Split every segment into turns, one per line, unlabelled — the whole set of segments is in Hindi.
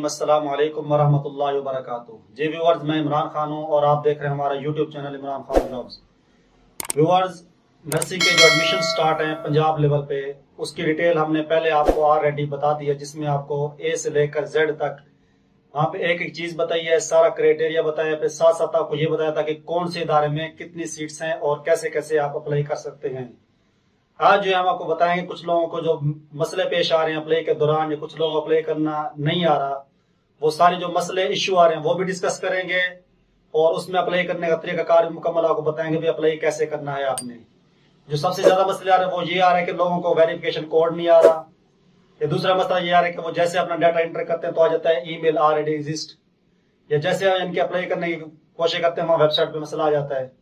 अस्सलाम वालेकुम वरहमतुल्लाहि वबरकातुहू। जी व्यूअर्स, मैं इमरान खान हूँ और आप देख रहे हैं हमारा YouTube channel Imran Khan jobs. Viewers, nursing के जो एडमिशन स्टार्ट हैं पंजाब लेवल पे, उसकी डिटेल हमने पहले आपको ऑलरेडी बता दी है, जिसमें आपको ए से लेकर जेड तक वहाँ पे एक एक चीज बताई है, सारा क्राइटेरिया बताया, फिर साथ साथ आपको ये बताया था कि कौन से इदारे में कितनी सीट्स हैं और कैसे कैसे आप अप्लाई कर सकते हैं। आज जो हम आपको बताएंगे कुछ लोगों को जो मसले पेश आ रहे हैं अप्लाई के दौरान, या कुछ लोग अप्लाई करना नहीं आ रहा, वो सारे जो मसले इश्यू आ रहे हैं वो भी डिस्कस करेंगे और उसमें अप्लाई करने का तरीकाकार मुकम्मल आपको बताएंगे भी अप्लाई कैसे करना है आपने। जो सबसे ज्यादा मसले आ रहे हैं वो ये आ रहे हैं कि लोगों को वेरिफिकेशन कोड नहीं आ रहा, या दूसरा मसला ये आ रहा है कि वो जैसे अपना डाटा एंटर करते हैं तो आ जाता है ईमेल ऑलरेडी एग्जिस्ट, या जैसे इनके अप्लाई करने की कोशिश करते हैं वहां वेबसाइट पे मसला आ जाता है।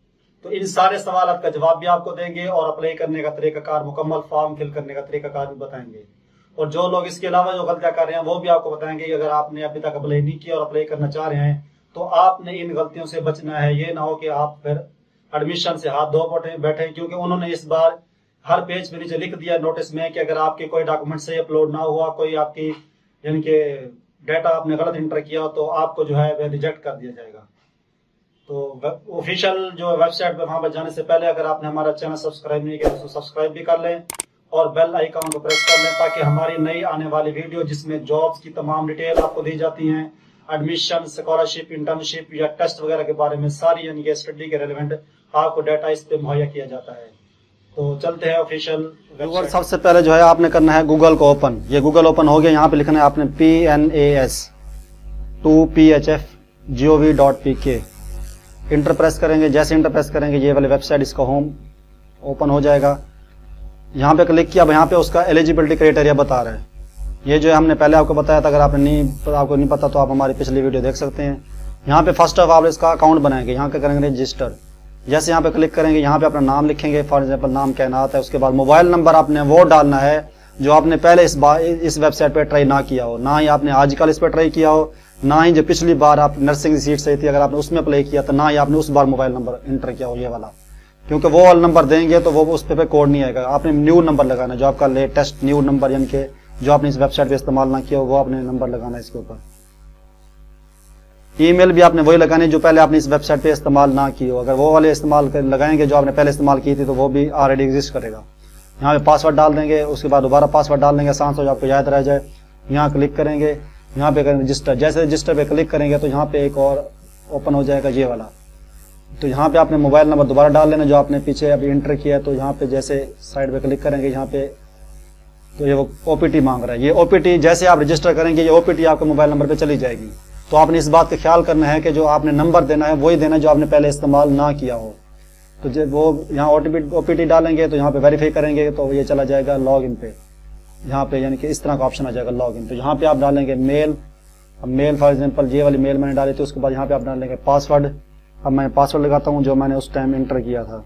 तो इन सारे सवाल का जवाब भी आपको देंगे और अप्लाई करने का तरीकाकार, मुकम्मल फॉर्म फिल करने का तरीकाकार भी बताएंगे। और जो लोग इसके अलावा जो गलतियां कर रहे हैं वो भी आपको बताएंगे कि अगर आपने अभी तक अप्लाई नहीं किया और अप्लाई करना चाह रहे हैं तो आपने इन गलतियों से बचना है। ये ना हो कि आप फिर एडमिशन से हाथ धो बैठे, क्योंकि उन्होंने इस बार हर पेज पे नीचे लिख दिया नोटिस में कि अगर आपके कोई डॉक्यूमेंट सही अपलोड ना हुआ, कोई आपकी यानी कि डाटा आपने गलत इंटर किया, तो आपको जो है वह रिजेक्ट कर दिया जाएगा। तो ऑफिशियल जो वेबसाइट पे वहां पर जाने से पहले अगर आपने हमारा चैनल सब्सक्राइब नहीं किया तो सब्सक्राइब भी कर लें और बेल आइकन को प्रेस कर लें, ताकि हमारी नई आने वाली वीडियो जिसमें जॉब्स की तमाम डिटेल आपको दी जाती हैं, एडमिशन, स्कॉलरशिप, इंटर्नशिप या टेस्ट वगैरह के बारे में सारी यानी कि स्टडी के रेलेवेंट आपको डाटा इस पे मुहैया किया जाता है। तो चलते हैं ऑफिशियल वेबसाइट। सबसे पहले जो है आपने करना है गूगल को ओपन। ये गूगल ओपन हो गया, यहाँ पे लिखना है आपने PNAS2PHF.gov.pk। इंटर प्रेस करेंगे, जैसे इंटर प्रेस करेंगे ये वाली वेबसाइट इसका होम ओपन हो जाएगा। यहाँ पे क्लिक किया, अब यहाँ पे उसका एलिजिबिलिटी क्राइटेरिया बता रहा है। ये जो है हमने पहले आपको बताया था, अगर आपको नहीं पता तो आप हमारी पिछली वीडियो देख सकते हैं। यहाँ पे फर्स्ट ऑफ आप इसका अकाउंट बनाएंगे, यहाँ पे करेंगे रजिस्टर। जैसे यहाँ पे क्लिक करेंगे, यहाँ पे अपना नाम लिखेंगे, फॉर एग्जाम्पल नाम कैनात है। उसके बाद मोबाइल नंबर आपने वो डालना है जो आपने पहले इस वेबसाइट पे ट्राई ना किया हो, ना ही आपने आजकल इस पर ट्राई किया हो, ना ही जो पिछली बार आप नर्सिंग की सीट सही थी अगर आपने उसमें अप्लाई किया तो ना ही आपने उस बार मोबाइल नंबर इंटर किया हो ये वाला, क्योंकि वो वाला नंबर देंगे तो वो उस पे कोड नहीं आएगा। आपने न्यू नंबर लगाना, जो आपका लेटेस्ट न्यू नंबर यानी कि जो आपने इस वेबसाइट पे इस्तेमाल ना किया हो वो आपने नंबर लगाना है इसके ऊपर। ईमेल भी आपने वही लगानी जो पहले आपने इस वेबसाइट पे इस्तेमाल ना की हो। अगर वो वाले इस्तेमाल लगाएंगे जो आपने पहले इस्तेमाल की थी तो वो भी ऑलरेडी एग्जिस्ट करेगा। यहाँ पे पासवर्ड डाल देंगे, उसके बाद दोबारा पासवर्ड डाल देंगे, आसान से आपको याद रह जाए। यहाँ क्लिक करेंगे, यहाँ पे करेंगे रजिस्टर। जैसे रजिस्टर पे क्लिक करेंगे तो यहाँ पे एक और ओपन हो जाएगा ये वाला। तो यहाँ पे आपने मोबाइल नंबर दोबारा डाल लेना जो आपने पीछे अभी इंटर किया है। तो यहाँ पे जैसे साइड पे क्लिक करेंगे, यहाँ पे तो ये वो OPT मांग रहा है। ये OPT जैसे आप रजिस्टर करेंगे ये OPT आपके मोबाइल नंबर पे चली जाएगी। तो आपने इस बात का ख्याल करना है कि जो आपने नंबर देना है वही देना जो आपने पहले इस्तेमाल ना किया हो। तो जब वो यहाँ OPT डालेंगे तो यहाँ पे वेरीफाई करेंगे तो ये चला जाएगा लॉग इन पे। यहाँ पे यानी कि इस तरह का ऑप्शन आ जाएगा लॉग इन। तो यहाँ पे आप डालेंगे मेल। अब मेल फॉर एग्जाम्पल ये वाली मेल मैंने डाली थी। उसके बाद यहाँ पे आप डालेंगे पासवर्ड। अब मैं पासवर्ड लगाता हूँ जो मैंने उस टाइम इंटर किया था।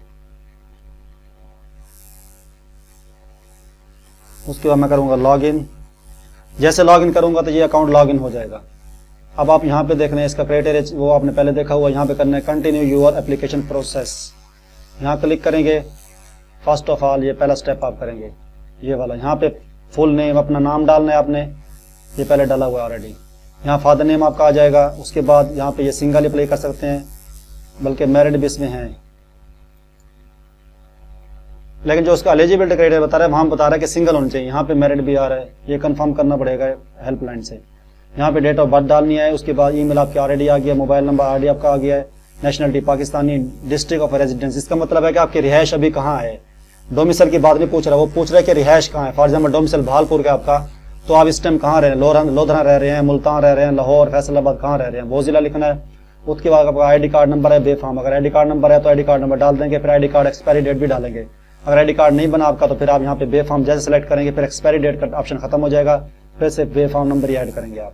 उसके बाद मैं करूँगा लॉग इन। जैसे लॉग इन करूँगा तो ये अकाउंट लॉग इन हो जाएगा। अब आप यहाँ पे देख रहे हैं इसका क्राइटेरिया वो आपने पहले देखा हुआ। यहाँ पे करना है कंटिन्यू योर एप्लीकेशन प्रोसेस। यहाँ क्लिक करेंगे। फर्स्ट ऑफ ऑल ये पहला स्टेप आप करेंगे ये वाला। यहाँ पे फुल नेम अपना नाम डालना है आपने, ये पहले डाला हुआ है ऑलरेडी। यहाँ फादर नेम आपका आ जाएगा। उसके बाद यहाँ पे ये सिंगल अप्लाई कर सकते हैं, बल्कि मैरिड भी इसमें है, लेकिन जो उसका एलिजिबिलिटी क्राइटेरिया बता रहा है वहां बता रहा है कि सिंगल होना चाहिए। यहाँ पे मैरिड भी आ रहा है, ये कंफर्म करना पड़ेगा हेल्पलाइन से। यहाँ पे डेट ऑफ बर्थ डालनी है। उसके बाद ईमेल आपकी ऑलरेडी आ गया, मोबाइल नंबर ऑलरेडी आपका आ गया है, nationality Pakistani, district of residence. इसका मतलब है कि आपकी रिहाइश अभी कहाँ है। डोमिसाइल की बात नहीं पूछ रहा, वो पूछ रहा है कि रिहाइश कहाँ है। फॉर एग्जाम्पल डोमिसाइल भालपुर का आपका, तो आप इस टाइम कहाँ रह रहे हैं, लोधरा रह रहे हैं, मुल्तान रह रहे हैं, लाहौर, फैसलाबाद कहाँ रह रहे हैं, वो जिला लिखना है। उसके बाद आपका आईडी कार्ड नंबर है बेफाम, अगर आईडी कार्ड नंबर है तो आईडी कार्ड नंबर डाल देंगे, फिर आईडी कार्ड एक्सपायरी डेट भी डालेंगे। अगर आईडी कार्ड नहीं बना आपका तो फिर आप यहाँ पे बेफाम जैसे सेलेक्ट करेंगे, फिर एक्सपायरी डेट का ऑप्शन खत्म हो जाएगा, फिर से बेफाम नंबर ही ऐड करेंगे आप।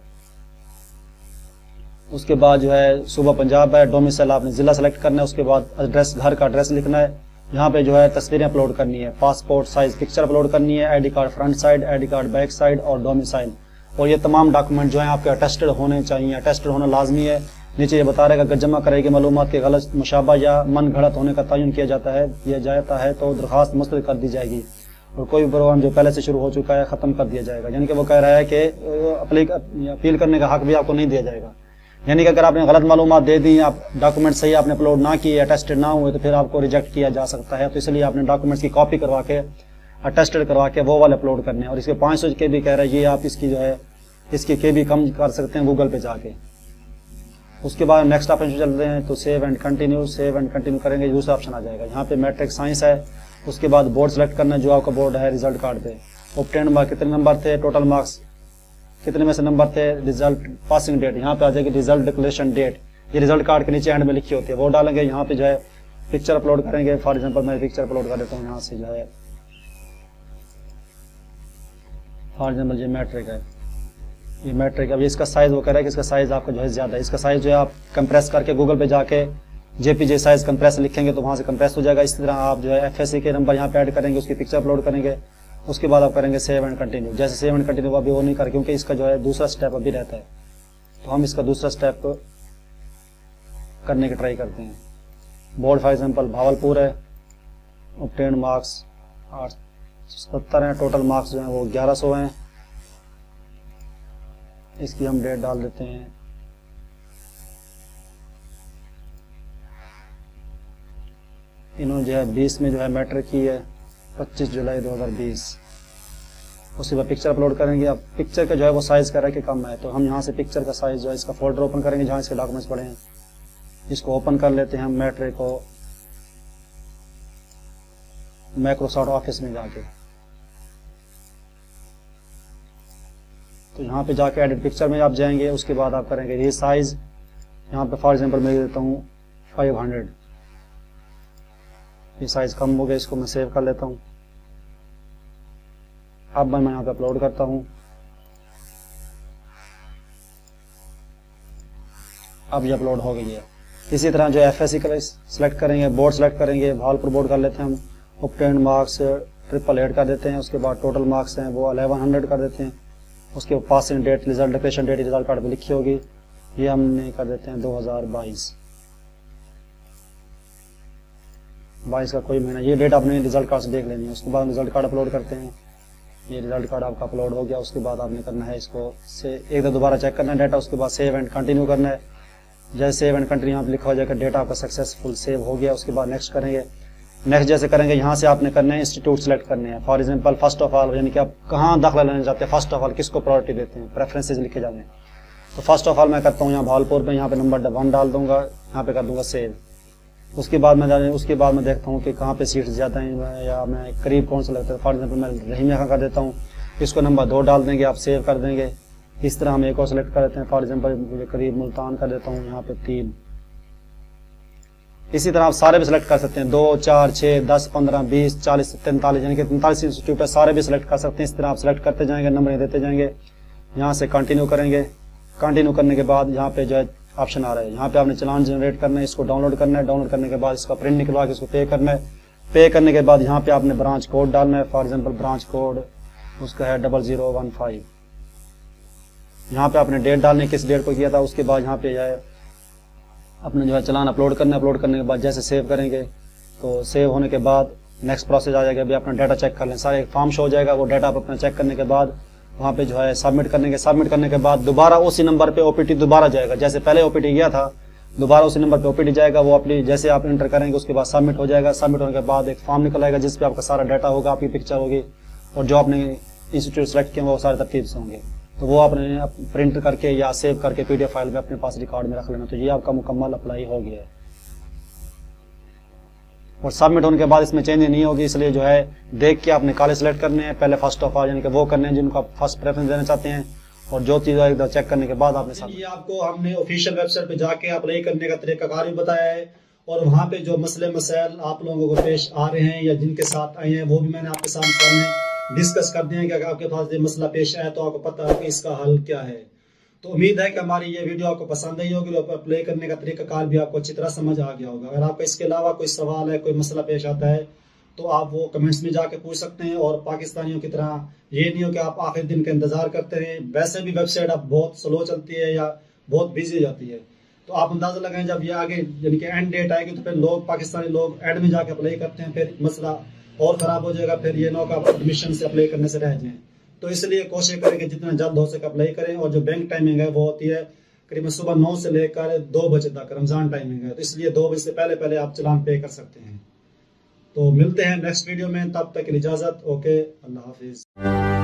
उसके बाद जो है सूबा पंजाब है, डोमिसाइल आपने जिला सेलेक्ट करना है। उसके बाद एड्रेस, घर का एड्रेस लिखना है। यहाँ पे जो है तस्वीरें अपलोड करनी है, पासपोर्ट साइज पिक्चर अपलोड करनी है, ID card front side, ID card back side और डोमिसाइल। और ये तमाम डॉक्यूमेंट जो है आपके अटेस्टेड होने चाहिए, अटेस्टेड होना लाजमी है। नीचे ये बता रहेगा अगर जमा कराई गई मालूमात के गलत मुशाबा या मन घड़त होने का तयन किया जाता है तो दरखास्त मुस्तरद कर दी जाएगी और कोई प्रोग्राम जो पहले से शुरू हो चुका है ख़त्म कर दिया जाएगा। यानी कि वो कह रहा है कि अपील करने का हक भी आपको नहीं दिया जाएगा। यानी कि अगर आपने गलत मालूमात दे दी, आप डॉक्यूमेंट सही आपने अपलोड ना किए, अटेस्टेड ना हुए, तो फिर आपको रिजेक्ट किया जा सकता है। तो इसलिए आपने डॉक्यूमेंट्स की कॉपी करवा के अटेस्टेड करवा के वो वाले अपलोड करने हैं। और इसके 500 के भी कह रहे हैं, ये आप इसकी जो है इसके के भी कम कर सकते हैं गूगल पे जाके। उसके बाद नेक्स्ट ऑप्शन चलते हैं तो सेव एंड कंटिन्यू करेंगे, दूसरा ऑप्शन आ जाएगा। यहाँ पे मैट्रिक साइंस है, उसके बाद बोर्ड सेलेक्ट करना है जो आपका बोर्ड है रिजल्ट कार्ड पे। ऑब्टेन मार्क्स कितने नंबर थे, टोटल मार्क्स कितने में से नंबर थे, रिजल्ट पासिंग डेट, यहाँ पे आ जाएगी रिजल्ट डिक्लेरेशन डेट, ये रिजल्ट कार्ड के नीचे एंड में लिखी होती है, वो डालेंगे। यहाँ पे जो है पिक्चर अपलोड करेंगे। फॉर एग्जांपल मैं पिक्चर अपलोड कर देता हूँ यहाँ से, जो है फॉर एग्जांपल ये मैट्रिक है, ये मैट्रिक। अब इसका साइज वो कह रहा है कि इसका साइज आपका जो है ज़्यादा है, इसका साइज जो है आप कंप्रेस करके गूगल पे जाके जेपीजे साइज कंप्रेस लिखेंगे तो वहाँ से कंप्रेस हो जाएगा। इसी तरह आप जो है एफएससी के नंबर यहाँ पे ऐड करेंगे, उसकी पिक्चर अपलोड करेंगे। उसके बाद आप करेंगे सेव एंड कंटिन्यू। जैसे सेव एंड कंटिन्यू अभी वो नहीं कर, क्योंकि इसका जो है दूसरा स्टेप अभी रहता है, तो हम इसका दूसरा स्टेप करने की ट्राई करते हैं। बोर्ड फॉर एग्जांपल भावलपुर है, ऑब्टेन मार्क्स 870 हैं, टोटल मार्क्स जो हैं वो 1100 हैं। इसकी हम डेट डाल देते हैं, इन्होंने जो है 20 में जो है मैट्रिक की है, 25 जुलाई 2020। उसके बाद पिक्चर अपलोड करेंगे। अब पिक्चर का जो है वो साइज़ कर रहा है कि कम है, तो हम यहाँ से पिक्चर का साइज़ जो है इसका फोल्डर ओपन करेंगे जहाँ इसके डॉक्यूमेंट्स पड़े हैं, इसको ओपन कर लेते हैं हम मैट्रिक को माइक्रोसॉफ्ट ऑफिस में जाके। तो यहाँ पे जाके एडिट पिक्चर में आप जाएंगे, उसके बाद आप करेंगे ये साइज़, यहाँ पे फॉर एग्जांपल मैं देता हूँ 500, ये साइज़ कम हो गया, इसको मैं सेव कर लेता हूँ। अब मैं यहाँ पे अपलोड करता हूँ। अब ये अपलोड हो गई है। इसी तरह जो एफएससी का सिलेक्ट करेंगे, बोर्ड सेलेक्ट करेंगे, भावलपुर बोर्ड कर लेते हैं हम, ऑब्टेन मार्क्स 888 कर देते हैं। उसके बाद टोटल मार्क्स हैं वो 1100 कर देते हैं। उसके बाद passing date, result declaration date result card पे लिखी होगी, ये हमने कर देते हैं 2022 का कोई महीना, ये डेट आपने रिजल्ट कार्ड से देख लेनी है। उसके बाद रिजल्ट कार्ड अपलोड करते हैं, ये रिजल्ट कार्ड आपका अपलोड हो गया। उसके बाद आपने करना है इसको से एक दो दोबारा चेक करना है डाटा, उसके बाद सेव एंड कंटिन्यू करना है। जैसे सेव एंड कंटिन्यू यहाँ पे लिखा हो जाएगा डेटा आपका सक्सेसफुल सेव हो गया। उसके बाद नेक्स्ट करेंगे। नेक्स्ट जैसे करेंगे यहाँ से आपने करना है इंस्टीट्यूट सेलेक्ट करने हैं। For example first of all, यानी कि आप कहाँ दाखिला लेना चाहते हैं, फर्स्ट ऑफ ऑल किसको प्रायोरिटी देते हैं, प्रेफरेंसेज लिखे जाते हैं। तो फर्स्ट ऑफ ऑल मैं करता हूँ यहाँ भावलपुर में, यहाँ पे नंबर 1 डाल दूंगा, यहाँ पे कर दूंगा सेव। उसके बाद मैं देखता हूँ कि कहाँ पे सीट्स ज़्यादा हैं या मैं करीब कौन सा लगता है। फॉर एग्जांपल मैं रहीमिया का कर देता हूँ, इसको नंबर 2 डाल देंगे, आप सेव कर देंगे। इस तरह हम एक और सेलेक्ट कर देते हैं, फॉर एग्जांपल करीब मुल्तान कर देता हूँ, यहाँ पे 3। इसी तरह आप सारे भी सिलेक्ट कर सकते हैं, 2, 4, 6, 10, 15, 20, 40, 43, यानी कि 43 इंस्टीट्यूट है, सारे भी सिलेक्ट कर सकते हैं। इस तरह आप सिलेक्ट करते जाएंगे, नंबर देते जाएंगे। यहाँ से कंटिन्यू करेंगे। कंटिन्यू करने के बाद यहाँ पे जो है ऑप्शन आ रहा है, यहाँ पे आपने चालान जनरेट करना है, इसको डाउनलोड करना है। डाउनलोड करने के बाद इसका प्रिंट निकलवा के इसको पे करना है। पे करने के बाद यहाँ पे आपने ब्रांच कोड डालना है। फॉर एग्जांपल ब्रांच कोड उसका है 0015। यहाँ पे आपने डेट डालने किस डेट को किया था। उसके बाद यहाँ पे जो है अपने जो है चालान अपलोड करना है। अपलोड करने के बाद जैसे सेव करेंगे तो सेव होने के बाद नेक्स्ट प्रोसेस आ जाएगा, अभी अपना डाटा चेक कर लें। सारे एक फॉर्म शो हो जाएगा, वो डाटा आप अपना चेक करने के बाद वहाँ पे जो है सबमिट करने के बाद दोबारा उसी नंबर पे ओपीटी दोबारा जाएगा। जैसे पहले ओपीटी गया था, दोबारा उसी नंबर पे ओपीटी जाएगा। वो अपनी जैसे आप एंटर करेंगे उसके बाद सबमिट हो जाएगा। सबमिट होने के बाद एक फॉर्म निकल आएगा जिस पे आपका सारा डाटा होगा, आपकी पिक्चर होगी और जो आपने इंस्टीट्यूट सेलेक्ट किए वो सारे तरतीब से होंगे। तो वो आपने प्रिंट करके या सेव करके पीडीएफ फाइल में अपने पास रिकॉर्ड में रख लेना। तो ये आपका मुकम्मल अप्लाई हो गया है और सबमिट होने के बाद इसमें चेंज नहीं होगी। इसलिए जो है देख के आपने कॉलेज सेलेक्ट करने हैं, पहले फर्स्ट ऑफ ऑल यानी कि वो करने हैं जिनको आप फर्स्ट प्रेफरेंस देना चाहते हैं, और जो चीज़ एकदम चेक करने के बाद आपने ये आपको हमने ऑफिशियल वेबसाइट पे जाके अप्लाई करने का तरीकाकार भी बताया है और वहाँ पे जो मसले मसाइल आप लोगों को पेश आ रहे हैं या जिनके साथ आए हैं वो भी मैंने आपके सामने डिस्कस कर दिए हैं कि अगर आपके पास ये मसला पेश आया तो आपको पता है कि इसका हल क्या है। तो उम्मीद है कि हमारी ये वीडियो आपको पसंद आई होगी और अप्लाई करने का तरीकाकार भी आपको अच्छी तरह समझ आ गया होगा। अगर आपको इसके अलावा कोई सवाल है, कोई मसला पेश आता है तो आप वो कमेंट्स में जाके पूछ सकते हैं। और पाकिस्तानियों की तरह ये नहीं हो कि आप आखिरी दिन का इंतजार करते रहें। वैसे भी वेबसाइट अब बहुत स्लो चलती है या बहुत बिजी हो जाती है, तो आप अंदाजा लगाएं जब ये आगे यानी कि एंड डेट आएगी तो फिर लोग पाकिस्तानी लोग एंड में जाके अप्लाई करते हैं, फिर मसला और खराब हो जाएगा, फिर ये नौका एडमिशन से अप्लाई करने से रह जाएं। तो इसलिए कोशिश करें कि जितना जल्द हो सके अप्लाई करें। और जो बैंक टाइमिंग है वो होती है करीबन सुबह 9 से लेकर 2 बजे तक रमजान टाइमिंग है, तो इसलिए 2 बजे से पहले पहले आप चलान पे कर सकते हैं। तो मिलते हैं नेक्स्ट वीडियो में, तब तक के लिए इजाजत। ओके, अल्लाह हाफिज।